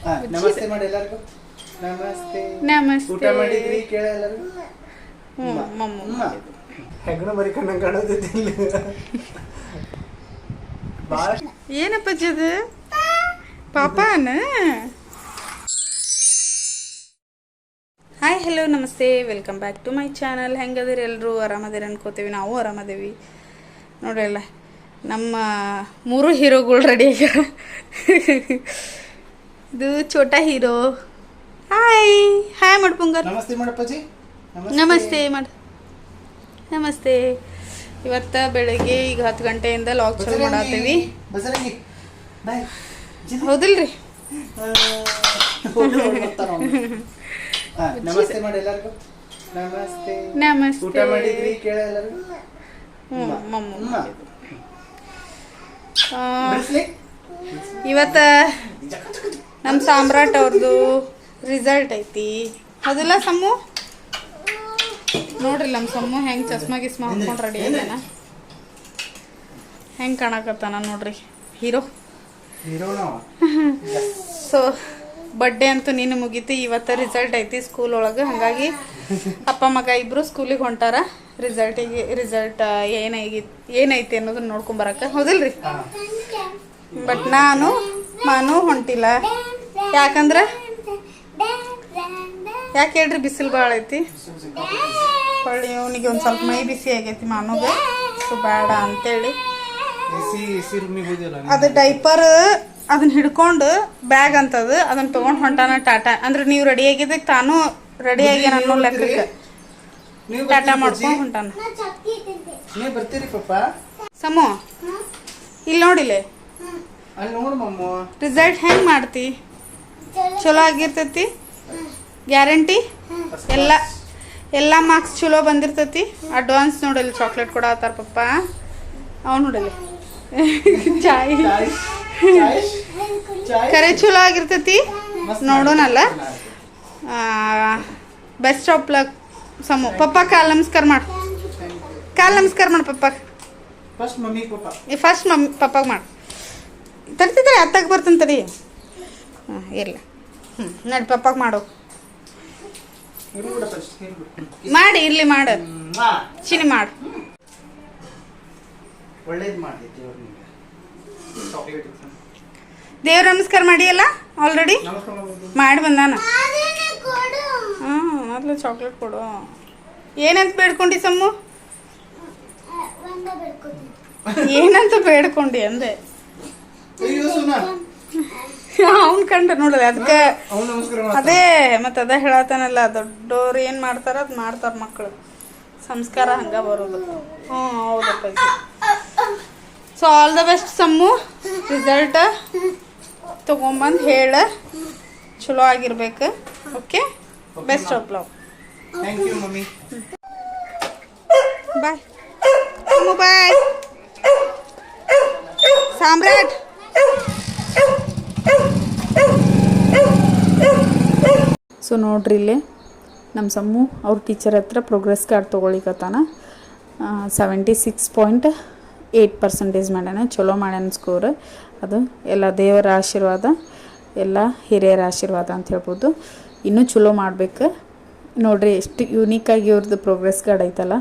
ನಮಸ್ತೆ ಮಾಡಿ ಎಲ್ಲರಿಗೂ. ನಮಸ್ತೆ. ನಮಸ್ತೆ. ಊಟ ಮಾಡಿದ್ರಿ ಕೇಳ ಎಲ್ಲರೂ. ಹೆಗ್ಣ ಬರೀ ಕಣ್ಣಂಗೆ ಕಾಣೋದಿಲ್ಲ. ಭಾಳ ಏನಪ್ಪಾಜಿ ಅದು ಪಾಪಾನ. ಹಾಯ್ ಹಲೋ ನಮಸ್ತೆ, welcome back to my channel. ಹೆಂಗದಿರಿ ಎಲ್ಲರೂ? ಆರಾಮದಿರಿ ಅನ್ಕೋತೀವಿ, ನಾವು ಆರಾಮದೇವಿ ನೋಡ್ರಲ್ಲ. ನಮ್ಮ 3 ಹೀರೋಗಳು ರೆಡಿ ಆಗ್ಯಾರ. ಇದು ಛೋಟಾ ಹೀರೋ. ಹಾಯ್ ಹಾಯ್ ಮಾಡು ಪುಂಗರ್. ನಮಸ್ತೆ ಮಾಡಪ್ಪಾಜಿ. ನಮಸ್ತೆ ಮಾಡು. ನಮಸ್ತೆ. ಇವತ್ತು ಬೆಳಗ್ಗೆ ಈಗ 10 ಗಂಟೆಯಿಂದ ಲಾಗ್ ಚಾಲು ಮಾಡತ್ತೀವಿ. ಹೌದಿಲ್ರಿ? ನಮಸ್ತೆ ಮಾಡಿ ಎಲ್ಲರಿಗೂ. ನಮಸ್ತೆ. ನಮಸ್ತೆ. ಊಟ ಮಾಡಿದ್ರಿ ಕೇಳ ಎಲ್ಲರೂ. ಇವತ್ತ ನಮ್ಮ ಸಾಮ್ರಾಟ್ ಅವ್ರದ್ದು ರಿಸಲ್ಟ್ ಐತಿ. ಹೌದಿಲ್ಲ ಸಮ್ಮು? ನೋಡ್ರಿ ನಮ್ಮ ಸಮ್ಮು ಹೆಂಗೆ ಚಸ್ಮಾ ಗಿಸ್ಮಾ ಹಾಕೊಂಡು ರೆಡಿ ಆಗ್ಯಾನ. ಹೆಂಗೆ ಕಾಣಕತ್ತಾನ ನೋಡ್ರಿ, ಹೀರೋ. ಸೊ ಬರ್ಡೇ ಅಂತೂ ನೀನು ಮುಗೀತಿ. ಇವತ್ತು ರಿಸಲ್ಟ್ ಐತಿ ಸ್ಕೂಲ್ ಒಳಗೆ. ಹಾಗಾಗಿ ಅಪ್ಪ ಮಗ ಇಬ್ಬರು ಸ್ಕೂಲಿಗೆ ಹೊಂಟಾರ. ರಿಸಲ್ಟ್ ಏನೈತಿ ಅನ್ನೋದನ್ನ ನೋಡ್ಕೊಂಬರಕ್ಕೆ. ಹೌದಿಲ್ರಿ? ಬಟ್ ನಾನು ಹೊಂಟಿಲ್ಲ. ಯಾಕಂದ್ರೆ ಯಾಕೆ ಹೇಳ್ರಿ, ಬಿಸಿಲು ಭಾಳ ಐತಿ. ಹೊಳ್ಳಿ ಇವನಿಗೆ ಒಂದು ಸ್ವಲ್ಪ ಮೈ ಬಿಸಿ ಆಗೈತಿ ಮಾನುಗೆ. ಸೊ ಬೇಡ ಅಂತೇಳಿ ಅದು ಡೈಪರ್ ಅದನ್ನ ಹಿಡ್ಕೊಂಡು ಬ್ಯಾಗ್ ಅಂತದು ಅದನ್ನ ತೊಗೊಂಡು ಹೊಂಟಾನ ಟಾಟಾ. ಅಂದ್ರೆ ನೀವು ರೆಡಿ ಆಗಿದ್ದಕ್ಕೆ ತಾನು ರೆಡಿ ಆಗ್ಯಾನ ಅನ್ನೋ ಲೆಕ್ಕಕ್ಕೆ ಟಾಟಾ ಮಾಡ್ಕೊಂಡು ಹೊಂಟಾನ. ಬರ್ತೀರಿ ಪಾಪ? ಸಮು ಇಲ್ಲಿ ನೋಡಿಲೆ, ಅಲ್ಲಿ ನೋಡು ಮಮ್ಮು. ರಿಸಲ್ಟ್ ಹೆಂಗ್ ಮಾಡ್ತಿ? ಚಲೋ ಆಗಿರ್ತೈತಿ? ಗ್ಯಾರಂಟಿ? ಎಲ್ಲ ಮಾರ್ಕ್ಸ್ ಚಲೋ ಬಂದಿರ್ತೈತಿ. ಅಡ್ವಾನ್ಸ್ ನೋಡಲಿ ಚಾಕ್ಲೇಟ್ ಕೊಡತ್ತಾರ ಪಪ್ಪ. ಅವ್ನು ನೋಡಲಿ ಚಾಯ್ ಕರೆ ಚಲೋ ಆಗಿರ್ತೈತಿ. ನೋಡೋಣಲ್ಲ. Best of luck Samu. Papa ಕಾಲ್ ನಮಸ್ಕಾರ ಮಾಡು. ಕಾಲ್ ನಮಸ್ಕಾರ ಮಾಡು papa. First mummy papa. First mummy ಪಪ್ಪಾಗ ಮಾಡು. ತರ್ತಿದ್ರೆ ಅತ್ತಾಗ ಬರ್ತಾನೆ ತಡಿ. ಇಲ್ಲ ನಡಿ ಪಪ್ಪಾಗ ಮಾಡು. ಮಾಡಿ ಇರ್ಲಿ ಮಾಡು. ಚಿನಿ ಮಾಡು. ಒಳ್ಳೇದು ಮಾಡಿ ದೇವ್ರ ನಮಸ್ಕಾರ ಮಾಡಿ ಅಲ್ಲ ಆಲ್ರೆಡಿ ಮಾಡಿ ಬಂದಾನ. ಮೊದಲು ಚಾಕ್ಲೇಟ್ ಕೊಡು. ಏನಂತ ಬೇಡ್ಕೊಂಡಿ ಸಮ್ಮು? ಏನಂತ ಬೇಡ್ಕೊಂಡಿ ಅಂದೆ? ಅವ್ನ್ ಕಂಡ ನೋಡದ ಅದಕ್ಕೆ ಅದೇ ಮತ್ತೆ ಅದ ಹೇಳತ್ತಾನಲ್ಲ, ದೊಡ್ಡವ್ರು ಏನ್ ಮಾಡ್ತಾರ ಅದ್ ಮಾಡ್ತಾರ ಮಕ್ಕಳು. ಸಂಸ್ಕಾರ ಹಂಗ ಬರೋದು. ಹೌದಪ್ಪ. So all the best Sammu. Result ತಗೊಂಬಂದು ಹೇಳ ಚಲೋ ಆಗಿರ್ಬೇಕು. Okay, best of love. Thank you mummy. Bye Sammu, bye. Samrat so ನೋಡ್ರಿ ಇಲ್ಲಿ ನಮ್ಮ ಸಮ್ಮು ಅವ್ರ ಟೀಚರ್ ಹತ್ರ ಪ್ರೋಗ್ರೆಸ್ ಕಾರ್ಡ್ ತೊಗೊಳಿಕತ್ತಾನ. 76.8% ಮಾಡ್ಯಾನ. ಚಲೋ ಮಾಡ್ಯಾನ ಸ್ಕೋರ್. ಅದು ಎಲ್ಲ ದೇವರ ಆಶೀರ್ವಾದ, ಎಲ್ಲ ಹಿರಿಯರ ಆಶೀರ್ವಾದ ಅಂತ ಹೇಳ್ಬೋದು. ಇನ್ನೂ ಚಲೋ ಮಾಡ್ಬೇಕು. ನೋಡ್ರಿ ಎಷ್ಟು ಯೂನಿಕಾಗಿ ಇವ್ರದ್ದು ಪ್ರೋಗ್ರೆಸ್ ಕಾರ್ಡ್ ಐತಲ್ಲ,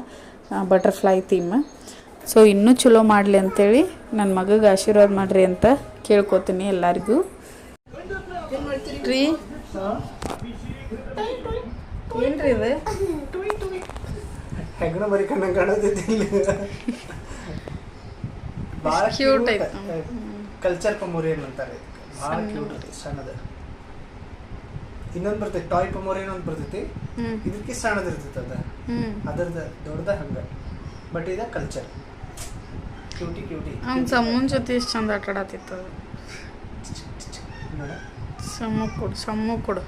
ಬಟರ್ಫ್ಲೈ ಥೀಮ್. ಸೊ ಇನ್ನೂ ಚಲೋ ಮಾಡಲಿ ಅಂಥೇಳಿ ನನ್ನ ಮಗಗೆ ಆಶೀರ್ವಾದ ಮಾಡಿರಿ ಅಂತ ಕೇಳ್ಕೊತೀನಿ ಎಲ್ಲರಿಗೂ ರೀ. ಏನ್ರಿ ಇದು? ಹೆಗ್ಣ ಬರೀ ಕಣ್ಣಂಗೆ ಕಾಣೋದಿಲ್ಲ. ಭಾಳ ಕ್ಯೂಟ್ ಐತೆ. ಕಲ್ಚರ್ ಪಮೋರಿಯನ್ ಅಂತಾರೆ. ಭಾಳ ಕ್ಯೂಟ್ ಐತಿ, ಸಣ್ಣದ. ಇನ್ನೊಂದು ಬರ್ತೈತಿ ಟಾಯ್ ಪಮೋರಿಯನ್ ಅಂತ ಬರ್ತೈತಿ. ಇದಕ್ಕೆ ಸಣ್ಣದ ಇರ್ತೈತಿ. ಅದರದ ದೊಡ್ಡದ ಹಂಗ. ಬಟ್ ಇದ ಕಲ್ಚರ್ ಕ್ಯೂಟಿ. ಅವ್ನು ಸಮ್ಮನ ಜೊತೆ ಎಷ್ಟು ಚಂದ ಆಟ ಆಡತ್ತಿತ್ತು. ಸಮ್ಮು ಕೊಡು.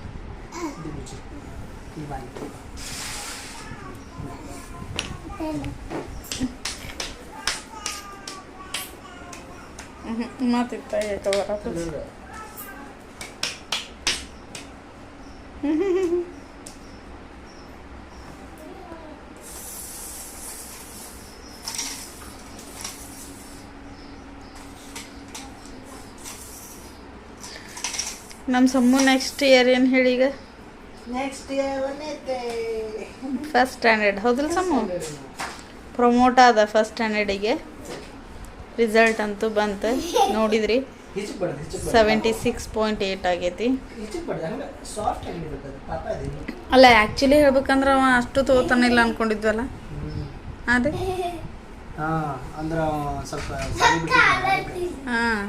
ಮಾತಿತ್ತ ನಮ್ಮ ಸಮ್ಮು ನೆಕ್ಸ್ಟ್ ಇಯರ್ ಏನು ಹೇಳಿ ಈಗ ನೆಕ್ಸ್ಟ್ ಇಯರ್ ಒಂದೈತೆ ಫಸ್ಟ್ ಸ್ಟ್ಯಾಂಡರ್ಡ್ ಹೌದಲ್ಲ ಸಮ್ಮು ಪ್ರಮೋಟ್ ಆದ ಫಸ್ಟ್ ಸ್ಟ್ಯಾಂಡರ್ಡಿಗೆ ರಿಸಲ್ಟ್ ಅಂತೂ ಬಂತು ನೋಡಿದ್ರಿ 76.8 ಆಗೈತಿ ಅಲ್ಲ ಆ್ಯಕ್ಚುಲಿ ಹೇಳ್ಬೇಕಂದ್ರೆ ಅವ ಅಷ್ಟು ತಗೋತಾನಿಲ್ಲ ಅನ್ಕೊಂಡಿದ್ವಲ್ಲ ಅದೇ ಅಂದ್ರೆ ಸ್ವಲ್ಪ ಹಾಂ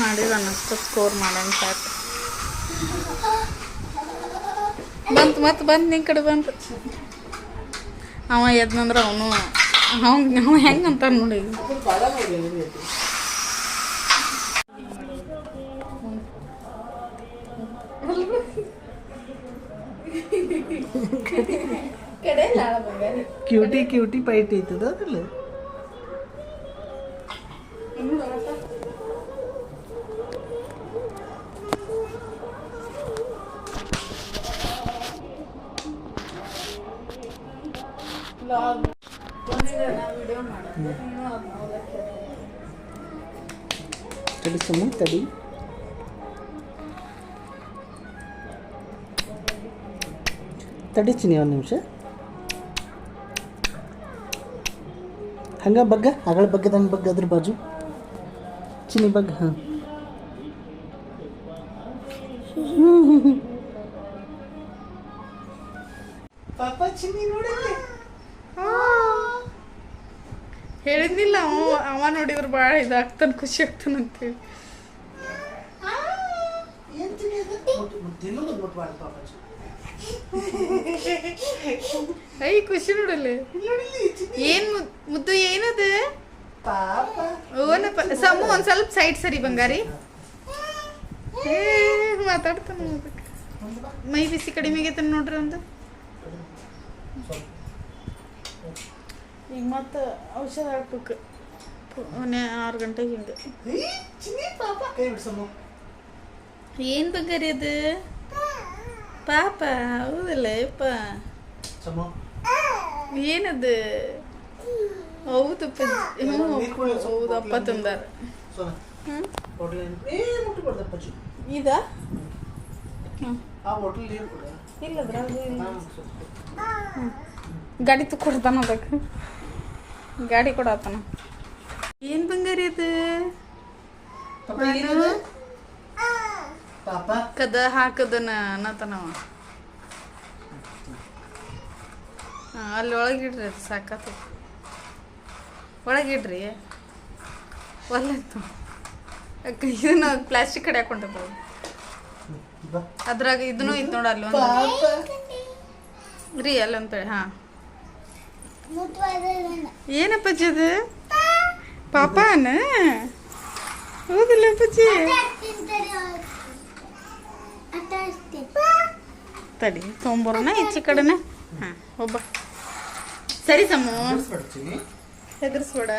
ಮಾಡಿದ ಅಷ್ಟು ಸ್ಕೋರ್ ಮಾಡೋಣ ಸಾಕು ಬಂತು ನಿನ್ನ ಕಡೆ ಬಂತು ಅವ ಎದ್ನಂದ್ರೆ ಅವನು ಅವ ಹೆಂಗೆ ಅಂತ ನೋಡಿ ಕ್ಯೂಟಿ ಪೈಟ್ ಐತದ ಅದಲ್ಲ ತಡಿ ಸುಮ್ಮ ತಡಿ ತಡಿಚಿನಿ ಒಂದು ನಿಮಿಷ ಹಂಗ ಬಗ್ಗ ಅಗಳ ಬಗ್ಗದಂಗೆ ಬಗ್ಗ ಅದ್ರ ಬಾಜು ಚಿನಿ ಬಗ್ಗ ಹಾಂ ಪಾಪ ಚಿನಿ ನೋಡಿದ್ರಿ ಹೇಳಿದ್ನಿಲ್ಲ ಅವ ನೋಡಿದ್ರೆ ಭಾಳ ಇದಾಗ್ತಾನೆ ಖುಷಿ ಆಗ್ತಾನೆ ಅಂತೇಳಿ ಐ ಖುಷಿ ನೋಡಲ್ಲಿ ಏನ್ ಮುದ್ದು ಏನದು ಓನಪ್ಪ ಸಮ್ಮು ಒಂದ್ ಸ್ವಲ್ಪ ಸೈಡ್ ಸರಿ ಬಂಗಾರಿ ಮಾತಾಡ್ತಾನ ಮೈ ಬಿಸಿ ಕಡಿಮೆ ಆಗೈತೆ ನೋಡ್ರಿ ಒಂದು ಈಗ ಮತ್ತೆ ಔಷಧ ಹಾಕ್ಬೇಕು 6 ಗಂಟೆಗೆ ಹಿಂಗೆ ಏನು ಬಂಗಾರಿ ಅದು ಪಾಪ ಹೌದಲ್ಲ ಯಪ್ಪ ಏನದು ಹೌದಪ್ಪ ಹೌದಪ್ಪ ತಂದಾರ ಇದ ಇಲ್ಲದ್ರ ಗಾಡಿ ಕೊಡ್ತಾನ ಅದಕ್ಕೆ ಗಾಡಿ ಕೊಡತ್ತಾನ ಏನು ಬಂಗಾರಿ ಅದು ಕದ ಹಾಕದನ ಅನ್ನತನವ ಅಲ್ಲಿ ಒಳಗಿಡ್ರಿ ಅದು ಸಾಕತ್ತ ಒಳಗಿಡ್ರಿ ಒಲ್ಲಂತು ಇದನ್ನ ಪ್ಲಾಸ್ಟಿಕ್ ಕಡೆ ಹಾಕೊಂಡಿರ್ಬೋದು ಅದ್ರಾಗ ಇದನ್ನು ಇತ್ತು ನೋಡ ಅಲ್ಲಿ ಒಂದು ರೀ ಅಲ್ಲಂತೇಳಿ ಹಾಂ ಏನಪ್ಪಜ್ಜಿ ಅದು ಪಾಪಾನ ಹೌದಿಲ್ಲ ಅಪ್ಪಜ್ಜಿ ತಡಿ ತೊಂಬರೋಣ ಈಚೆ ಕಡೆನೆ ಹಾಂ ಒಬ್ಬ ಸರಿ ಸಮ್ಮು ಹೆದರ್ಸ್ಬೇಡ